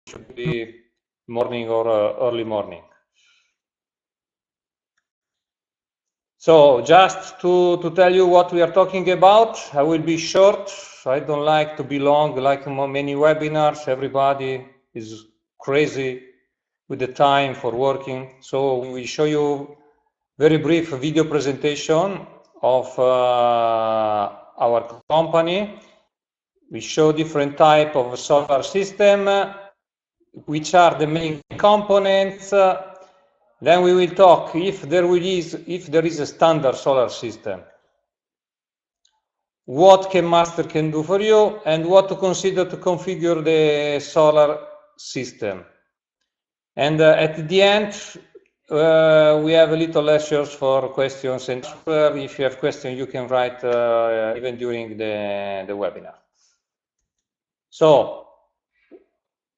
should be morning or early morning. So just to tell you what we are talking about, I will be short. I don't like to be long, like many webinars. Everybody is crazy with the time for working. So we will show you very brief video presentation of our company. We show different type of solar system, which are the main components. Then we will talk if there is a standard solar system, what Sunmaster can do for you, and what to consider to configure the solar system. And at the end, we have a little lectures for questions, and if you have questions, you can write even during the webinar. So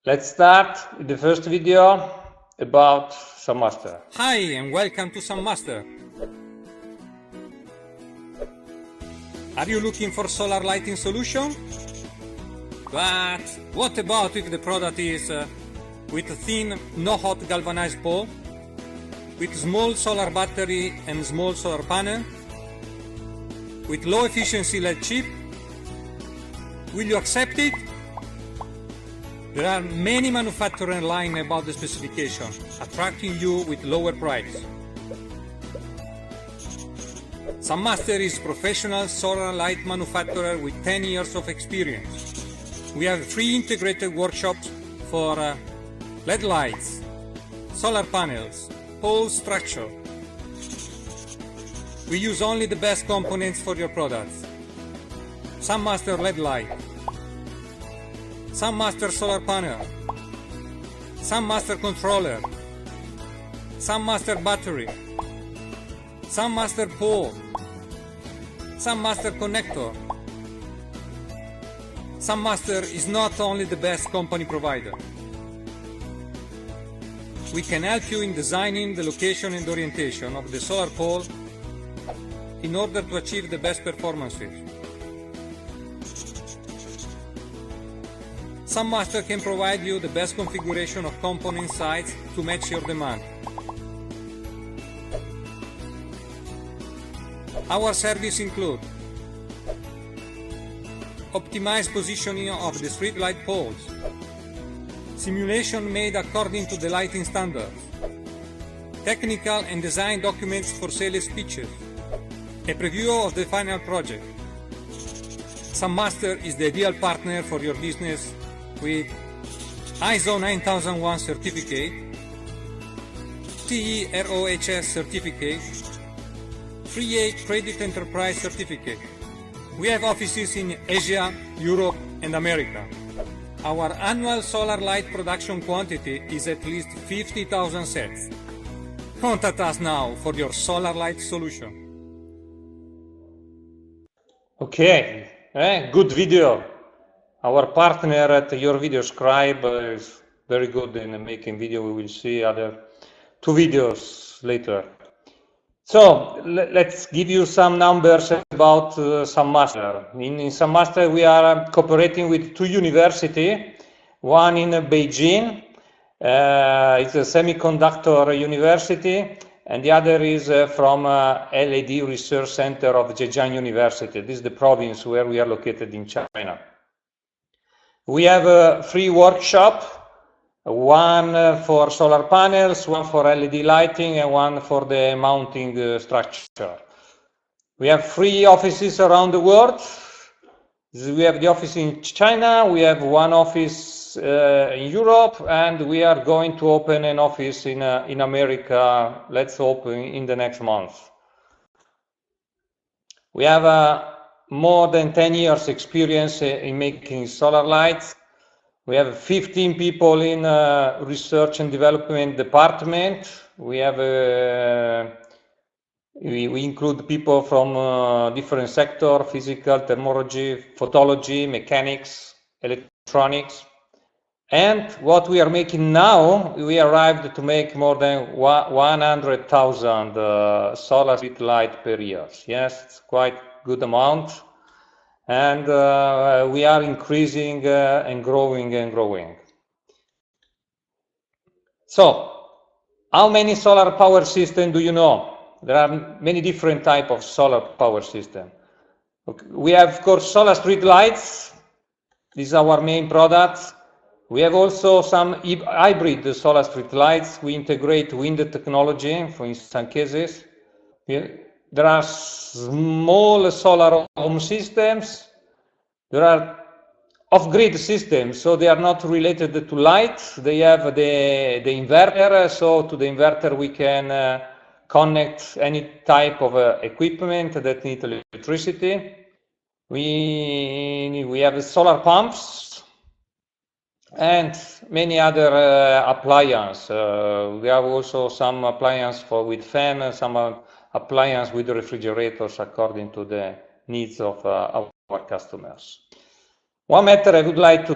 let's start with the first video about Sunmaster. Hi and welcome to Sunmaster. Are you looking for solar lighting solution? But what about if the product is with a thin, no hot galvanized pole, with small solar battery and small solar panel, with low efficiency LED chip? Will you accept it? There are many manufacturers lying about the specification, attracting you with lower price. Sunmaster is professional solar light manufacturer with 10 years of experience. We have 3 integrated workshops for LED lights, solar panels, pole structure. We use only the best components for your products. Sunmaster LED light, Sunmaster solar panel, Sunmaster controller, Sunmaster battery, Sunmaster pole, Sunmaster connector. Sunmaster is not only the best company provider. We can help you in designing the location and orientation of the solar pole in order to achieve the best performances. Sunmaster can provide you the best configuration of component sites to match your demand. Our service include optimized positioning of the street light poles, simulation made according to the lighting standards, technical and design documents for sales pitches, a preview of the final project. Sunmaster is the ideal partner for your business with ISO 9001 certificate, TEROHS certificate, 3A Credit Enterprise certificate. We have offices in Asia, Europe and America. Our annual solar light production quantity is at least 50,000 sets. Contact us now for your solar light solution. Okay, good video. Our partner at Your Video Scribe is very good in making video. We will see other 2 videos later. So let's give you some numbers about Sunmaster. In Sunmaster we are cooperating with 2 universities, one in Beijing, it's a semiconductor university, and the other is from LED Research Center of Zhejiang University. This is the province where we are located in China. We have 3 workshops, one for solar panels, one for LED lighting, and one for the mounting structure. We have 3 offices around the world. We have the office in China, we have 1 office in Europe, and we are going to open an office in America. Let's hope in the next month. We have more than 10 years experience in making solar lights. We have 15 people in research and development department. We have we include people from different sectors: physical, thermology, photology, mechanics, electronics. And what we are making now, we arrived to make more than 100,000 solar street light per year. Yes, it's quite good amount. And we are increasing and growing and growing. So, how many solar power systems do you know? There are many different types of solar power system. Okay. We have, of course, solar street lights. This is our main product. We have also some hybrid solar street lights. We integrate wind technology in some cases. There are small solar home systems. There are off-grid systems, so they are not related to light. They have the inverter, so to the inverter we can connect any type of equipment that needs electricity. We have solar pumps and many other appliances. We have also some appliances with fan, some appliances with refrigerators according to the needs of our customers. One matter I would like to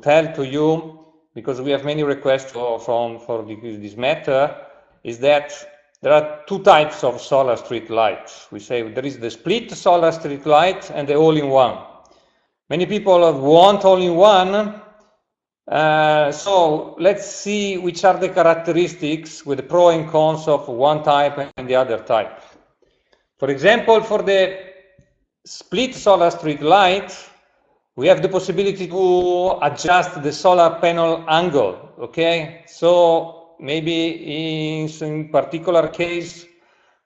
tell to you, because we have many requests for this matter, is that there are two types of solar street lights. We say there is the split solar street light and the all-in-one. Many people want all-in-one, so let's see which are the characteristics with the pros and cons of one type and the other type. For example, for the split solar street light, we have the possibility to adjust the solar panel angle, okay? So maybe in some particular case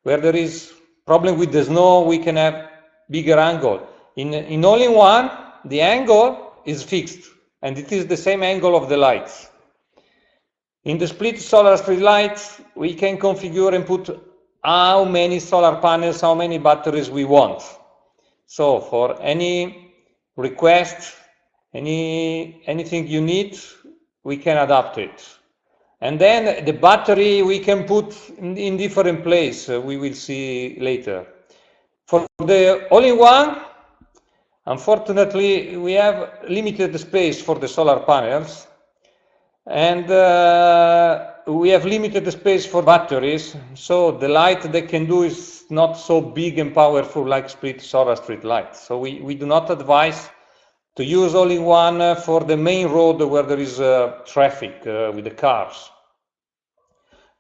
where there is problem with the snow, we can have bigger angle. In all-in-one, the angle is fixed, and it is the same angle of the lights. In the split solar street light, we can configure and put how many solar panels, how many batteries we want. So for any request, anything you need, we can adapt it. And then the battery we can put in different places, we will see later. For the all-in-one, unfortunately, we have limited space for the solar panels, and we have limited space for batteries, so the light they can do is not so big and powerful like split solar street light. So we do not advise to use all-in-one for the main road where there is traffic with the cars.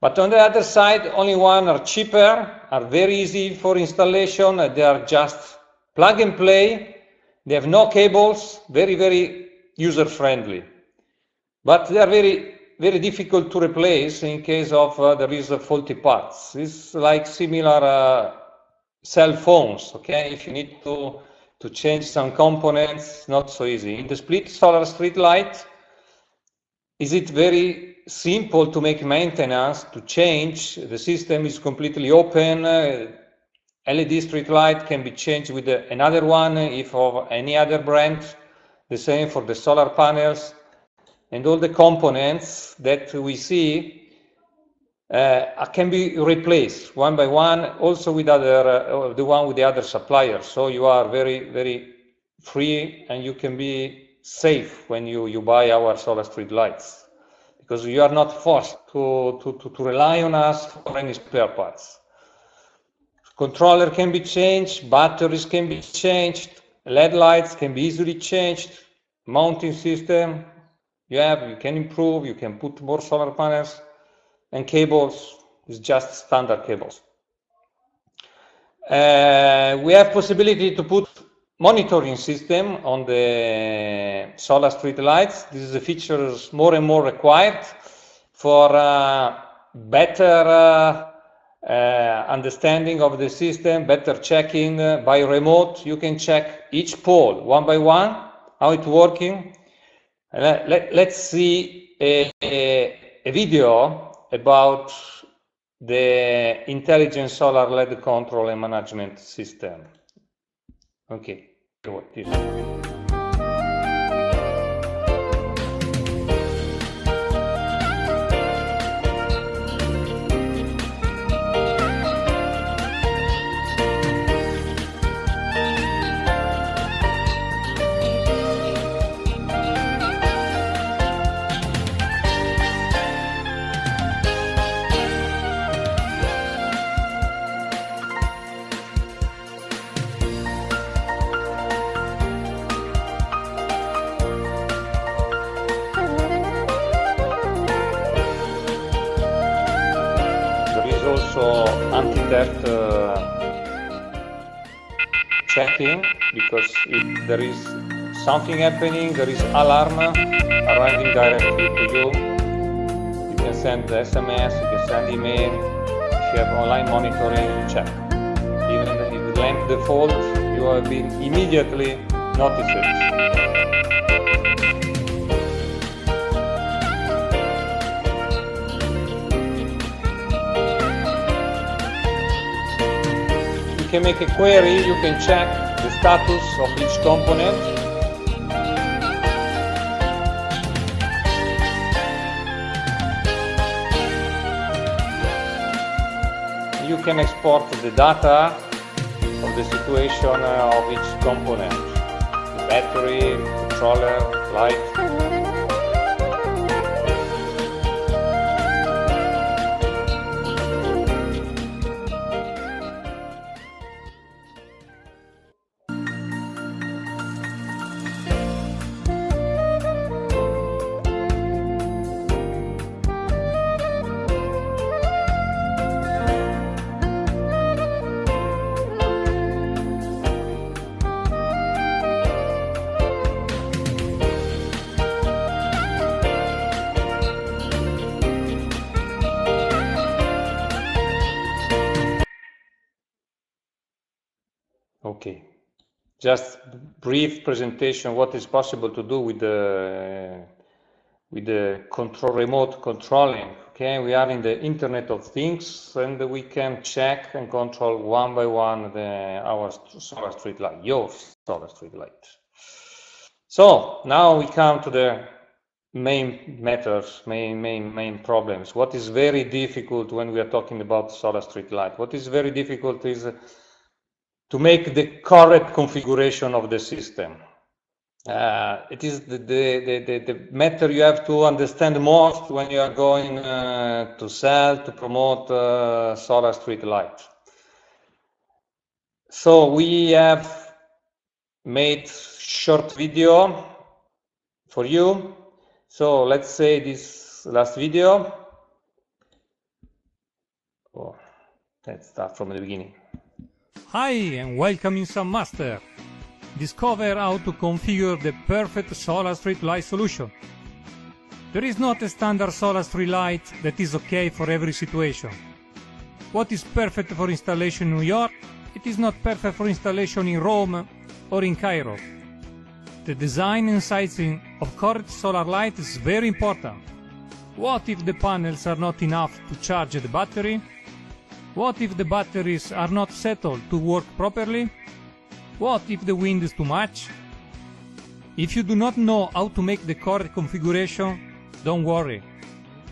But on the other side, all-in-one are cheaper, are very easy for installation, they are just plug and play, they have no cables, very, very user-friendly. But they are very, very difficult to replace in case of there is faulty parts. It's like similar cell phones, okay? If you need to change some components, not so easy. In the split solar street light, is it very simple to make maintenance, to change? The system is completely open. LED street light can be changed with another one if of any other brand. The same for the solar panels. And all the components that we see can be replaced one by one, also with the one with the other suppliers. So you are very, very free, and you can be safe when you buy our solar street lights, because you are not forced to rely on us for any spare parts. Controller can be changed, batteries can be changed, LED lights can be easily changed, mounting system. You can improve, you can put more solar panels, and cables is just standard cables. We have possibility to put monitoring system on the solar street lights. This is a feature more and more required for better understanding of the system, better checking by remote. You can check each pole one by one, how it's working. Let's see a video about the intelligent solar LED control and management system. Okay, what is it? is also anti-theft checking, because if there is something happening, there is alarm arriving directly to you. You can send SMS, you can send email. If you have online monitoring, you check. Even if the lamp default, you have been immediately noticed. You can make a query, you can check the status of each component. You can export the data of the situation of each component, the battery, controller, light. Okay, just brief presentation what is possible to do with the remote controlling. Okay, we are in the Internet of Things, and we can check and control one by one our solar street light, your solar street light. So now we come to the main matters, main problems. What is very difficult when we are talking about solar street light? What is very difficult is to make the correct configuration of the system. It is the matter you have to understand most when you are going to sell, to promote solar street light. So we have made short video for you. So let's say this last video. Oh, let's start from the beginning. Hi and welcome in Sunmaster. Discover how to configure the perfect solar street light solution. There is not a standard solar street light that is okay for every situation. What is perfect for installation in New York, it is not perfect for installation in Rome or in Cairo. The design and sizing of correct solar light is very important. What if the panels are not enough to charge the battery? What if the batteries are not settled to work properly? What if the wind is too much? If you do not know how to make the correct configuration, don't worry.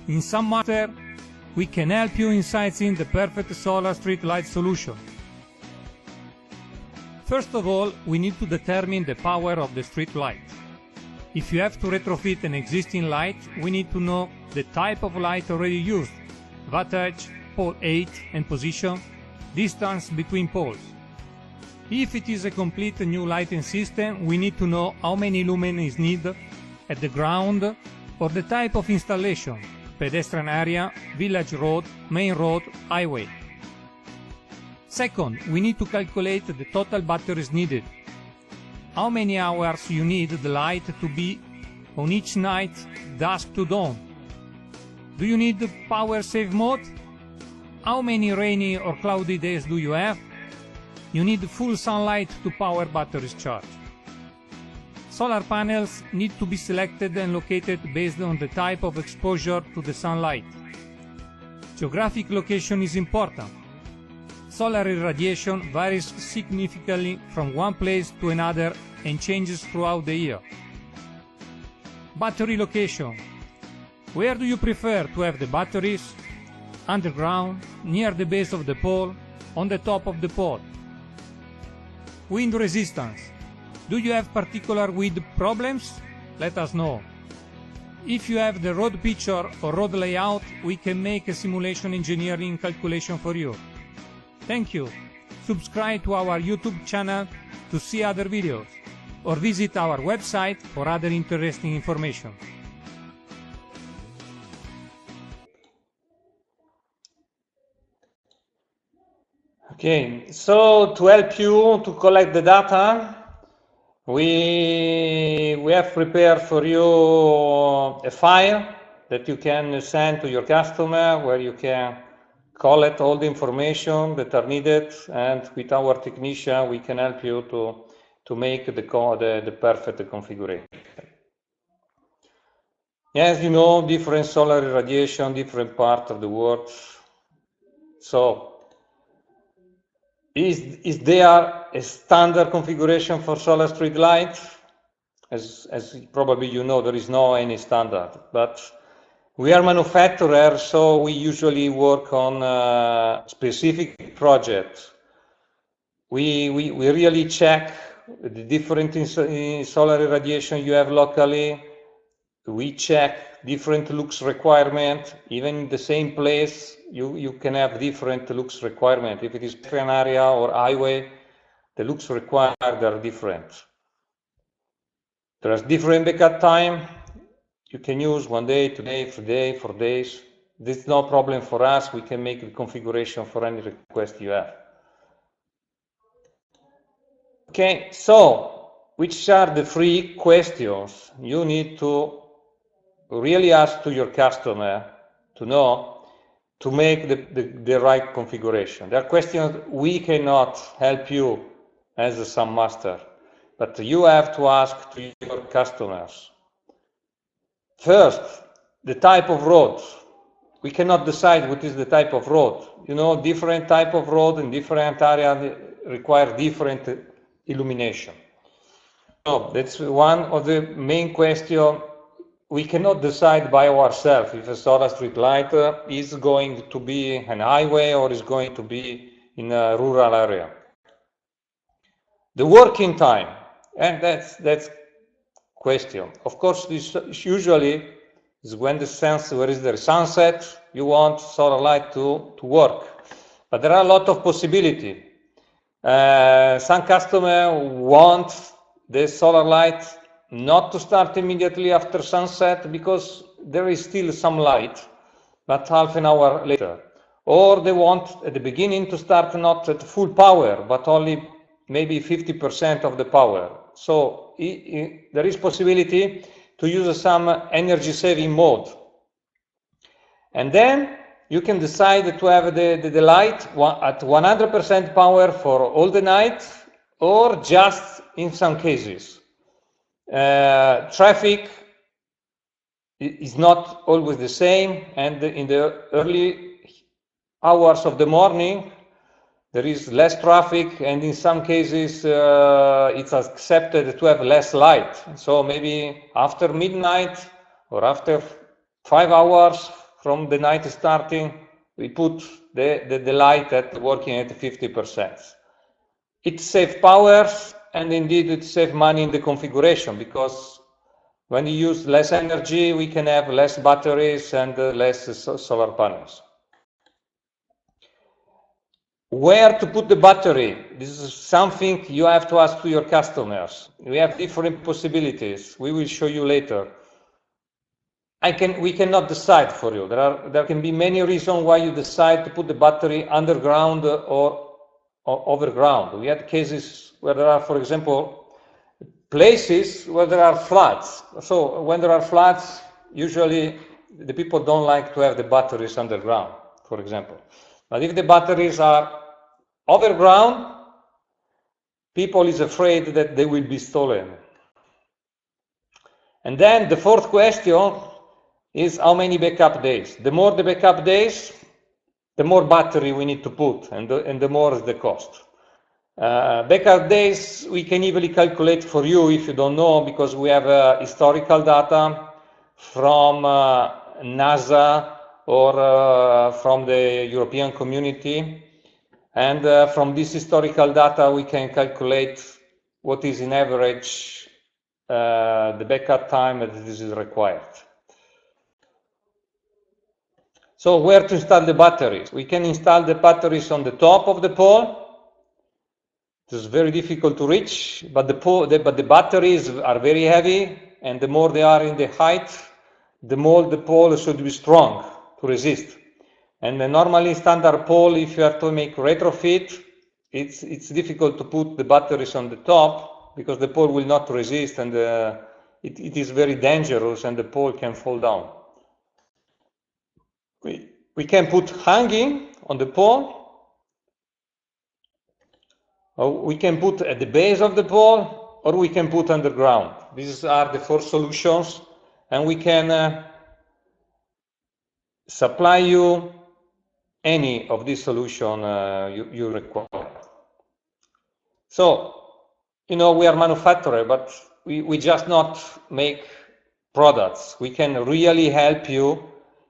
In Sunmaster, we can help you in sizing the perfect solar street light solution. First of all, we need to determine the power of the street light. If you have to retrofit an existing light, we need to know the type of light already used, wattage, pole height and position, distance between poles. If it is a complete new lighting system, we need to know how many lumens is needed at the ground or the type of installation, pedestrian area, village road, main road, highway. Second, we need to calculate the total batteries needed. How many hours you need the light to be on each night, dusk to dawn? Do you need the power save mode? How many rainy or cloudy days do you have? You need full sunlight to power batteries charge. Solar panels need to be selected and located based on the type of exposure to the sunlight. Geographic location is important. Solar irradiation varies significantly from one place to another and changes throughout the year. Battery location. Where do you prefer to have the batteries? Underground, near the base of the pole, on the top of the pole. Wind resistance. Do you have particular wind problems? Let us know. If you have the road picture or road layout, we can make a simulation engineering calculation for you. Thank you. Subscribe to our YouTube channel to see other videos, or visit our website for other interesting information. Okay, so to help you to collect the data, we have prepared for you a file that you can send to your customer where you can collect all the information that are needed, and with our technician we can help you to make the perfect configuration. As you know, different solar irradiation, different part of the world. So is there a standard configuration for solar street light? As probably you know, there is no any standard, but we are manufacturers, so we usually work on specific projects. We really check the different solar irradiation you have locally. We check different lux requirement. Even in the same place, you can have different lux requirement. If it is an area or highway, the lux required are different. There's different backup time. You can use 1 day, 2 days, 3 days, 4 days. This is no problem for us. We can make the configuration for any request you have. Okay, so which are the 3 questions you need to really ask to your customer to know to make the right configuration? There are questions we cannot help you as a Sunmaster, but you have to ask to your customers. First, the type of road. We cannot decide what is the type of road. You know, different type of road in different areas require different illumination. So that's one of the main questions. We cannot decide by ourselves if a solar street light is going to be an highway or is going to be in a rural area. The working time, and that's question. Of course, this usually is when where is the sunset, you want solar light to work. But there are a lot of possibilities. Some customers want the solar light not to start immediately after sunset because there is still some light, but half an hour later. Or they want at the beginning to start not at full power, but only maybe 50% of the power. So there is possibility to use some energy saving mode. And then you can decide to have the light at 100% power for all the night, or just in some cases. Traffic is not always the same, and in the early hours of the morning there is less traffic, and in some cases it's accepted to have less light. So maybe after midnight or after 5 hours from the night starting, we put the light at working at 50%. It saves power, and indeed it saves money in the configuration, because when you use less energy, we can have less batteries and less solar panels. Where to put the battery? This is something you have to ask to your customers. We have different possibilities. We will show you later. We cannot decide for you. There can be many reasons why you decide to put the battery underground or overground. We had cases where there are, for example, places where there are floods. So when there are floods, usually the people don't like to have the batteries underground, for example. But if the batteries are overground, people is afraid that they will be stolen. And then the 4th question is how many backup days. The more the backup days, the more battery we need to put, and the more is the cost. Backup days we can easily calculate for you if you don't know, because we have historical data from NASA or from the European community, and from this historical data we can calculate what is in average the backup time that this is required. So where to install the batteries? We can install the batteries on the top of the pole. It is very difficult to reach, but the batteries are very heavy, and the more they are in the height, the more the pole should be strong to resist. And the normally standard pole, if you have to make retrofit, it's difficult to put the batteries on the top because the pole will not resist, and it is very dangerous, and the pole can fall down. We can put hanging on the pole, or we can put at the base of the pole, or we can put underground. These are the 4 solutions, and we can supply you any of these solutions you require. So, you know, we are manufacturer, but we just not make products. We can really help you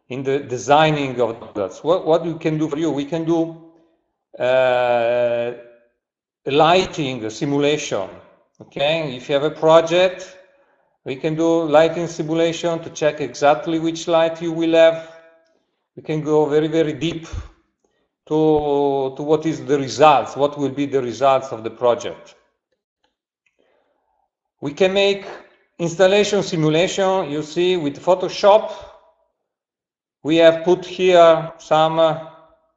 in the designing of products. What we can do for you? We can do lighting simulation. Okay, if you have a project, we can do lighting simulation to check exactly which light you will have. We can go very, very deep to what is the results, what will be the results of the project. We can make installation simulation. You see, with Photoshop, we have put here some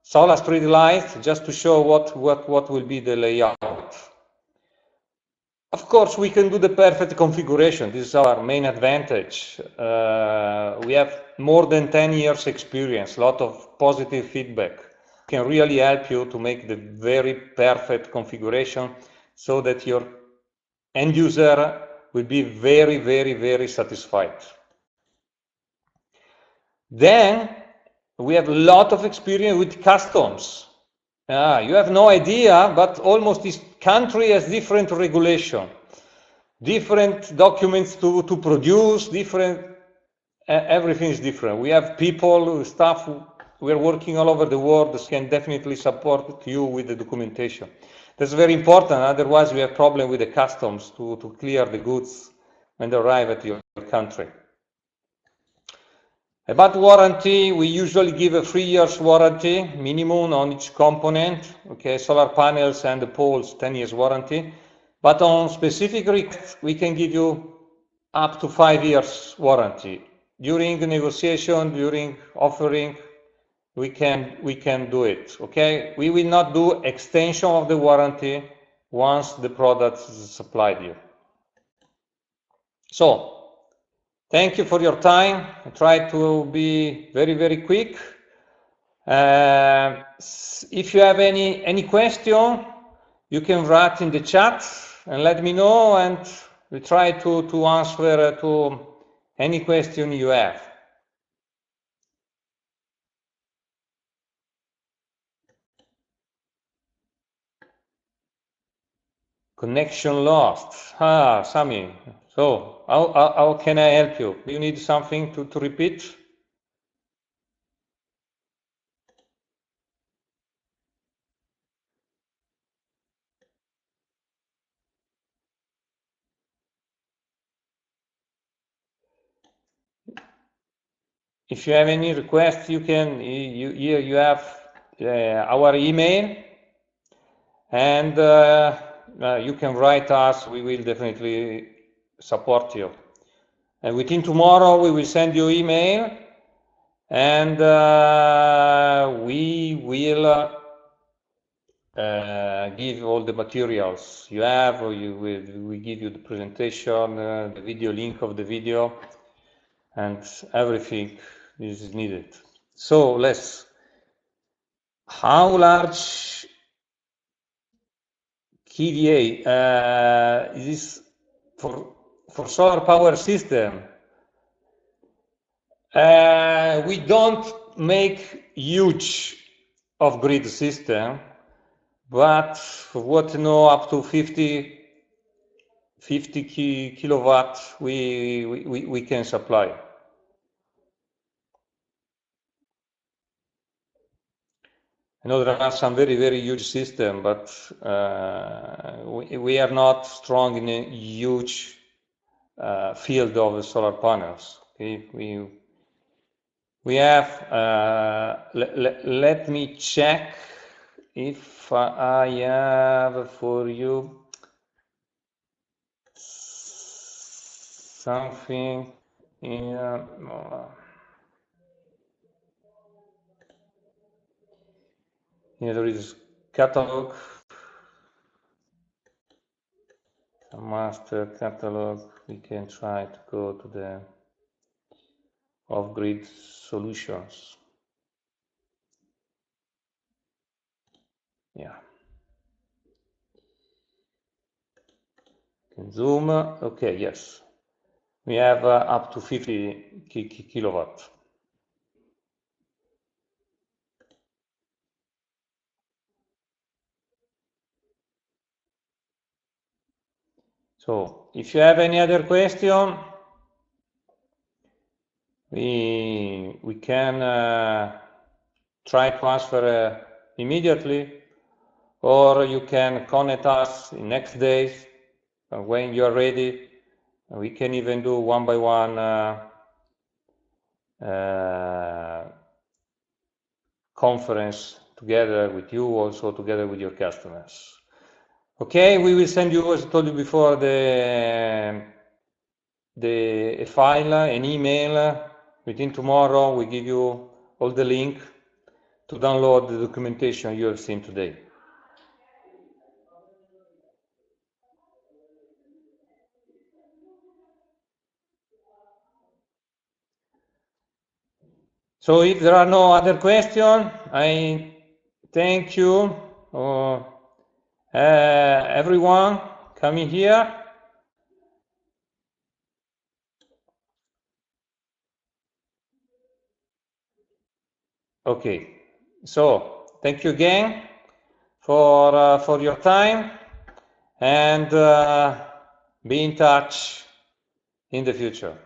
solar street lights just to show what will be the layout. Of course, we can do the perfect configuration. This is our main advantage. We have more than 10 years experience, a lot of positive feedback. Can really help you to make the very perfect configuration so that your end user will be very, very, very satisfied. Then we have a lot of experience with customs. You have no idea, but almost each country has different regulation, different documents to produce, everything is different. We have people, staff, we are working all over the world, can definitely support you with the documentation. That's very important, otherwise we have problem with the customs to clear the goods when they arrive at your country. About warranty, we usually give a 3 years warranty minimum on each component. Okay, solar panels and the poles, 10 years warranty. But on specific requests, we can give you up to 5 years warranty. During negotiation, during offering, we can do it. Okay, we will not do extension of the warranty once the product is supplied you. So, thank you for your time. I try to be very, very quick. If you have any question, you can write in the chat and let me know, and we try to answer to any question you have. Connection lost. Sami. So, how can I help you? Do you need something to repeat? If you have any requests, you can. You have our email, and you can write us. We will definitely support you. And within tomorrow, we will send you email, and we will give all the materials you have. We give you the presentation, the video link of the video, and everything is needed. So how large KVA is for solar power system? We don't make huge off-grid system, but for what you know, up to 50 kilowatt we can supply. I know there are some very, very huge systems, but we are not strong in a huge field of solar panels. Okay? We have, let me check if I have for you something in here is catalog. Sunmaster catalog, we can try to go to the off-grid solutions. Yeah. Can zoom. Okay, yes. We have up to 50 kilowatt. So if you have any other question, we can try to answer immediately, or you can contact us in next days when you are ready. We can even do one by one conference together with you, also together with your customers. Okay, we will send you, as I told you before, a file, an email. Within tomorrow, we give you all the link to download the documentation you have seen today. So if there are no other questions, I thank you, everyone coming here. Okay, so thank you again for your time, and be in touch in the future.